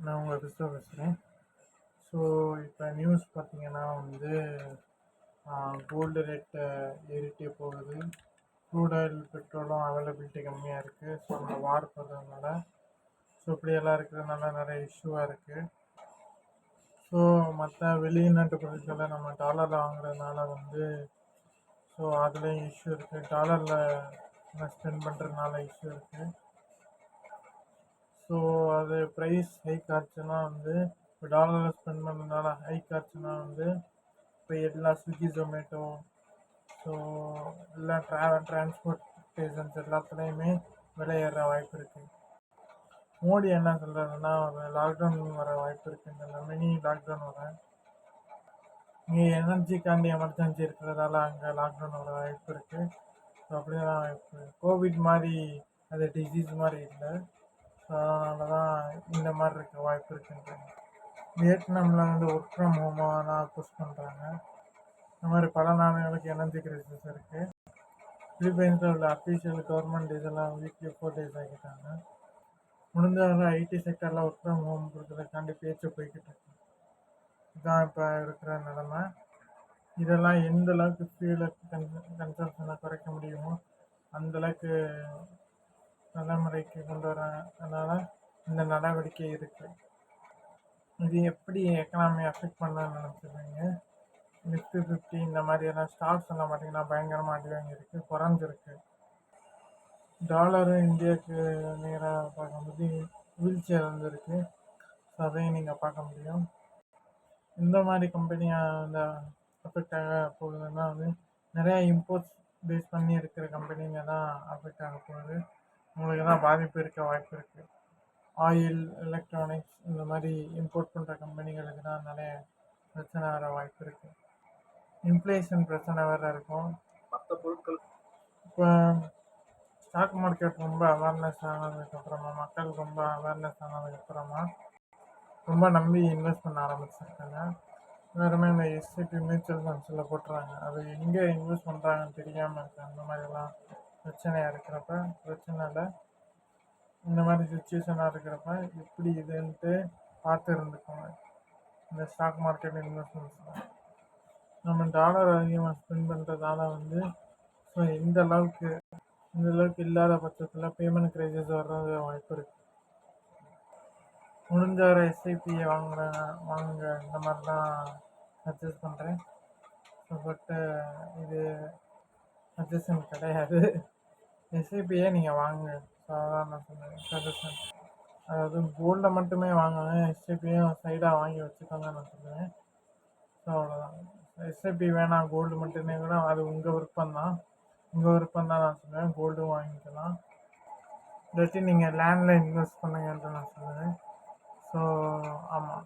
நான் உங்கள் கிறிஸ்டோ பேசுகிறேன். ஸோ இப்போ நியூஸ் பார்த்தீங்கன்னா கோல்டு ரேட்டு ஏறிட்டே போகுது. க்ரூட் ஆயில் பெட்ரோலும் அவைலபிலிட்டி கம்மியாக இருக்குது. ஸோ அந்த வார் போடுறதுனால ஸோ இப்படியெல்லாம் இருக்கிறதுனால நிறைய இஷ்யூவாக இருக்குது. ஸோ மற்ற வெளிநாட்டு பொருட்களை நம்ம டாலரில் வாங்குறதுனால ஸோ அதுலேயும் இஷ்யூ இருக்குது. டாலரில் ஸ்பெண்ட் பண்ணுறதுனால இஷ்யூ இருக்குது. ஸோ அது ப்ரைஸ் ஹைக் ஆச்சுன்னா இப்போ டாலரில் ஸ்பெண்ட் பண்ணுறதுனால ஹைக் ஆச்சுன்னா இப்போ எல்லா ஸ்விக்கி ஜொமேட்டோ ஸோ எல்லா டிரான்ஸ்போர்ட்டேஷன்ஸ் எல்லாத்துலேயுமே விலை ஏற வாய்ப்பு இருக்குது. மோடி என்ன சொல்கிறாருன்னா ஒரு லாக்டவுன் வர வாய்ப்பு இருக்குன்ற மினி லாக்டவுன் வர இங்கே எனர்ஜிக்காண்டி எமர்ஜென்சி இருக்கிறதால அங்கே லாக்டவுன் வர வாய்ப்பு இருக்குது. ஸோ அப்படிதான் வாய்ப்பு. கோவிட் மாதிரி அது டிசீஸ் மாதிரி இல்லை. ஸோ அதனால தான் இந்த மாதிரி இருக்க வாய்ப்பு இருக்குன்றாங்க. வியட்நாமில் ஒர்க் ஃப்ரம் ஹோமாக புஷ் பண்ணுறாங்க. இந்த மாதிரி பல நாடுகளுக்கு எனர்ஜி கிரைசிஸ் இருக்குது. பிலிப்பைன்ஸில் உள்ள அஃபீஷியல் கவர்மெண்ட் இதெல்லாம் வீக்லி 4 days ஆகிட்டாங்க. முடிஞ்ச வரை ஐடி செக்டரில் ஒர்க் ஃப்ரம் ஹோம் கொடுக்குறதுக்காண்டி பேச்சு போய்கிட்டு இருக்கு. இதுதான் இப்போ இருக்கிற நிலைமை. இதெல்லாம் எந்த அளவுக்கு ஃபியூலுக்கு கன்சம்ஷனை குறைக்க முடியுமோ அந்தளவுக்கு நடைமுறைக்கு கொண்டு வரனால இந்த நடவடிக்கை இருக்குது. இது எப்படி எக்கனாமி அஃபெக்ட் பண்ணணும்னு நினச்சிருக்கீங்க? நிஃப்டி 50 இந்த மாதிரியெல்லாம் ஸ்டாக்ஸ் எல்லாம் பார்த்தீங்கன்னா பயங்கரமாக அடி வாங்கியிருக்கு, குறைஞ்சிருக்கு. டாலரும் இந்தியாவுக்கு நேராக பார்க்கும்போது வீழ்ச்சியாக இருந்திருக்கு. ஸோ அதையும் நீங்கள் பார்க்க முடியும். இந்த மாதிரி கம்பெனியாக அஃபெக்ட் ஆக போகுதுன்னா நிறையா இம்போர்ட்ஸ் பேஸ் பண்ணி இருக்கிற கம்பெனிங்க தான் அஃபெக்ட் ஆக போகுது. உங்களுக்கு தான் பாதிப்பு இருக்க வாய்ப்பு இருக்குது. ஆயில், எலக்ட்ரானிக்ஸ் இந்த மாதிரி இம்போர்ட் பண்ணுற கம்பெனிகளுக்கு தான் நிறைய பிரச்சனை வர வாய்ப்பு இருக்குது. இன்ஃப்ளேஷன் பிரச்சனை வேறு இருக்கும். மற்ற பொருட்கள் இப்போ ஸ்டாக் மார்க்கெட் ரொம்ப அவேர்னஸ் ஆனதுக்கப்புறமா, மக்கள் ரொம்ப அவேர்னஸ் ஆனதுக்கப்புறமா ரொம்ப நம்பி இன்வெஸ்ட் பண்ண ஆரம்பிச்சிருக்காங்க. எல்லாருமே இந்த எஸ்ஐபி மியூச்சுவல் ஃபண்ட்ஸில் போட்டுறாங்க. அது எங்கே இன்வெஸ்ட் பண்ணுறாங்கன்னு தெரியாமல் இருக்குது. அந்த மாதிரிலாம் பிரச்சனையாக இருக்கிறப்ப பிரச்சனை இல்லை. இந்த மாதிரி சுச்சுவேஷனாக இருக்கிறப்ப எப்படி இதுன்ட்டு பார்த்து இருந்துக்கோங்க. இந்த ஸ்டாக் மார்க்கெட் இன்வெஸ்ட்மெண்ட்ஸில் நம்ம டாலர் அதிகமாக ஸ்பெண்ட் பண்ணுறதால ஸோ இந்த அளவுக்கு இல்லாத பட்சத்தில் பேமெண்ட் கிரைசிஸ் வர்றது வாய்ப்பு இருக்குது. முடிஞ்ச வரை எஸ்ஐபியை வாங்க இந்த மாதிரி தான் சஜஸ்ட் பண்ணுறேன். ஸோ பட்டு இது சஜஷன் கிடையாது. எஸ்ஐபியை நீங்கள் வாங்க. ஸோ அதான் நான் சொன்னேன் சஜஷன். அதாவது கோல்டில் மட்டுமே வாங்குங்க, எஸ்ஐபியும் சைடாக வாங்கி வச்சுக்கோங்க நான் சொல்லுவேன். ஸோ அவ்வளோதான். எஸ்ஐபி வேணாம், கோல்டு மட்டுமே கூட அது உங்கள் விருப்பம் தான் நான் சொல்லுவேன். கோல்டும் வாங்கிக்கலாம். இல்லாட்டி நீங்கள் லேண்டில் இன்வெஸ்ட் பண்ணுங்கன்ட்டு நான் சொல்லுவேன். ஸோ ஆமாம்.